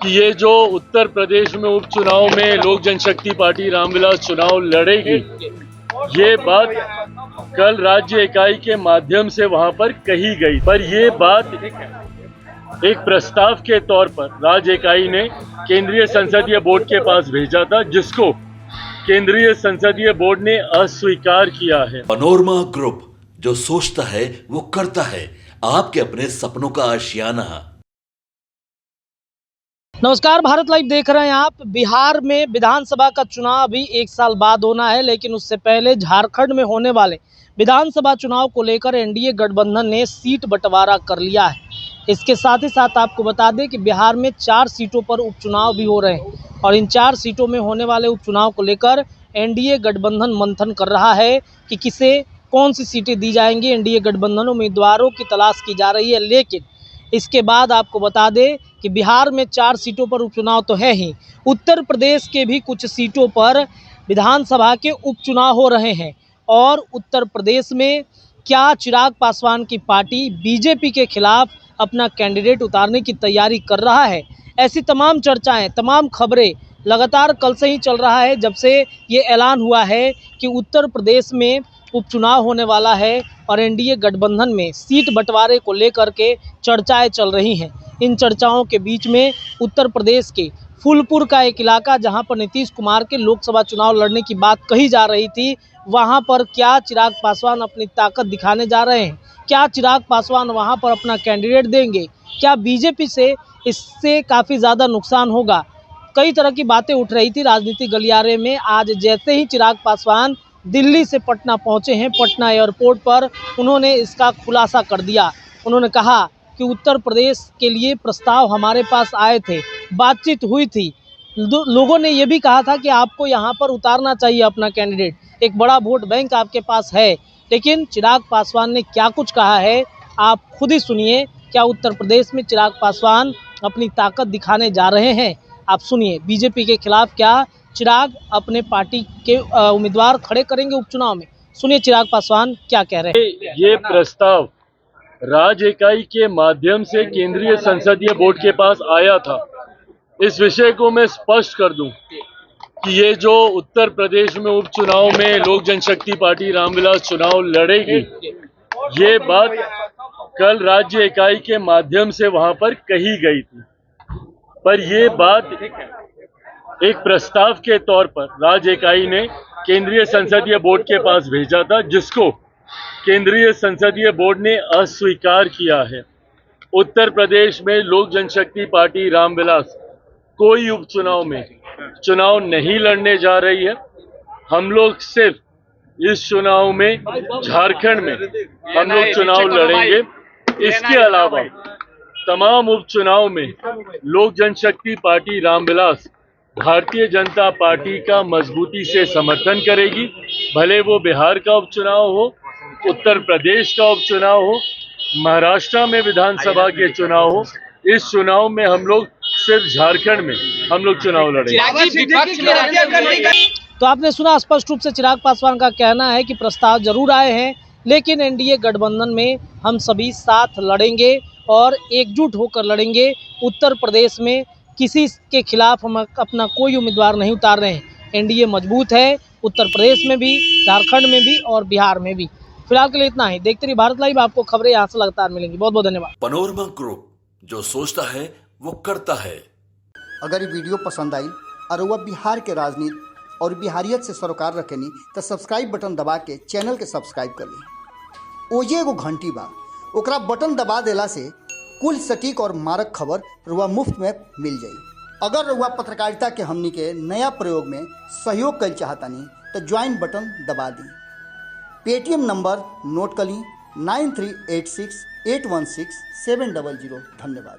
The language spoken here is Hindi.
कि ये जो उत्तर प्रदेश में उपचुनाव में लोक जनशक्ति पार्टी रामविलास चुनाव लड़ेगी, ये बात कल राज्य इकाई के माध्यम से वहां पर कही गई। पर ये बात एक प्रस्ताव के तौर पर राज्य इकाई ने केंद्रीय संसदीय बोर्ड के पास भेजा था, जिसको केंद्रीय संसदीय बोर्ड ने अस्वीकार किया है। पनोरमा ग्रुप, जो सोचता है वो करता है, आपके अपने सपनों का आशियाना। नमस्कार, भारत लाइव देख रहे हैं आप। बिहार में विधानसभा का चुनाव अभी 1 साल बाद होना है, लेकिन उससे पहले झारखंड में होने वाले विधानसभा चुनाव को लेकर एनडीए गठबंधन ने सीट बंटवारा कर लिया है। इसके साथ ही साथ आपको बता दें कि बिहार में 4 सीटों पर उपचुनाव भी हो रहे हैं और इन 4 सीटों में होने वाले उपचुनाव को लेकर एनडीए गठबंधन मंथन कर रहा है कि किसे कौन सी सीटें दी जाएंगी। एनडीए गठबंधन उम्मीदवारों की तलाश की जा रही है, लेकिन इसके बाद आपको बता दें कि बिहार में 4 सीटों पर उपचुनाव तो है ही, उत्तर प्रदेश के भी कुछ सीटों पर विधानसभा के उपचुनाव हो रहे हैं। और उत्तर प्रदेश में क्या चिराग पासवान की पार्टी बीजेपी के खिलाफ अपना कैंडिडेट उतारने की तैयारी कर रहा है? ऐसी तमाम चर्चाएं, तमाम खबरें लगातार कल से ही चल रहा है, जब से ये ऐलान हुआ है कि उत्तर प्रदेश में उपचुनाव होने वाला है और एनडीए गठबंधन में सीट बंटवारे को लेकर के चर्चाएं चल रही हैं। इन चर्चाओं के बीच में उत्तर प्रदेश के फूलपुर का एक इलाका, जहां पर नीतीश कुमार के लोकसभा चुनाव लड़ने की बात कही जा रही थी, वहां पर क्या चिराग पासवान अपनी ताकत दिखाने जा रहे हैं? क्या चिराग पासवान वहां पर अपना कैंडिडेट देंगे? क्या बीजेपी से इससे काफ़ी ज़्यादा नुकसान होगा? कई तरह की बातें उठ रही थी राजनीतिक गलियारे में। आज जैसे ही चिराग पासवान दिल्ली से पटना पहुंचे हैं, पटना एयरपोर्ट पर उन्होंने इसका खुलासा कर दिया। उन्होंने कहा कि उत्तर प्रदेश के लिए प्रस्ताव हमारे पास आए थे, बातचीत हुई थी, लोगों ने ये भी कहा था कि आपको यहाँ पर उतारना चाहिए अपना कैंडिडेट, एक बड़ा वोट बैंक आपके पास है। लेकिन चिराग पासवान ने क्या कुछ कहा है, आप खुद ही सुनिए। क्या उत्तर प्रदेश में चिराग पासवान अपनी ताकत दिखाने जा रहे हैं? आप सुनिए। बीजेपी के खिलाफ क्या चिराग अपने पार्टी के उम्मीदवार खड़े करेंगे उपचुनाव में? सुनिए चिराग पासवान क्या कह रहे हैं। ये प्रस्ताव राज्य इकाई के माध्यम से केंद्रीय संसदीय बोर्ड के पास आया था। इस विषय को मैं स्पष्ट कर दूं कि ये जो उत्तर प्रदेश में उपचुनाव में लोक जनशक्ति पार्टी रामविलास चुनाव लड़ेगी, ये बात कल राज्य इकाई के माध्यम से वहां पर कही गई थी। पर ये बात एक प्रस्ताव के तौर पर राज्य इकाई ने केंद्रीय संसदीय बोर्ड के पास भेजा था, जिसको केंद्रीय संसदीय बोर्ड ने अस्वीकार किया है। उत्तर प्रदेश में लोक जनशक्ति पार्टी रामविलास कोई उपचुनाव में चुनाव नहीं लड़ने जा रही है। हम लोग सिर्फ इस चुनाव में झारखंड में हम लोग चुनाव लड़ेंगे। इसके अलावा तमाम उपचुनाव में लोक जनशक्ति पार्टी रामविलास भारतीय जनता पार्टी का मजबूती से समर्थन करेगी। भले वो बिहार का उपचुनाव हो, उत्तर प्रदेश का उपचुनाव हो, महाराष्ट्र में विधानसभा के चुनाव हो, इस चुनाव में हम लोग सिर्फ झारखंड में हम लोग चुनाव लड़ेंगे। तो आपने सुना, स्पष्ट रूप से चिराग पासवान का कहना है कि प्रस्ताव जरूर आए हैं, लेकिन एनडीए गठबंधन में हम सभी साथ लड़ेंगे और एकजुट होकर लड़ेंगे। उत्तर प्रदेश में किसी के खिलाफ हम अपना कोई उम्मीदवार नहीं उतार रहे हैं। एनडीए मजबूत है, उत्तर प्रदेश में भी, झारखंड में भी और बिहार में भी। फिलहाल के लिए इतना ही। देखते रहिए भारत लाइव, आपको खबरें यहाँ से लगातार मिलेंगी। बहुत बहुत धन्यवाद। पनोरमा ग्रुप, जो सोचता है वो करता है। अगर ये वीडियो पसंद आई और वह बिहार के राजनीति और बिहारियत से सरोकार रखेनी तो सब्सक्राइब बटन दबा के चैनल के सब्सक्राइब कर ली। ओजे एगो घंटी बा, ओकरा बटन दबा देला से कुल सटीक और मारक खबर रुआ मुफ्त में मिल जाई। अगर रुआ पत्रकारिता के हमनी के नया प्रयोग में सहयोग कर चाहतानी तो ज्वाइन बटन दबा दी। पेटीएम नंबर नोट कर ली 9386816700। धन्यवाद।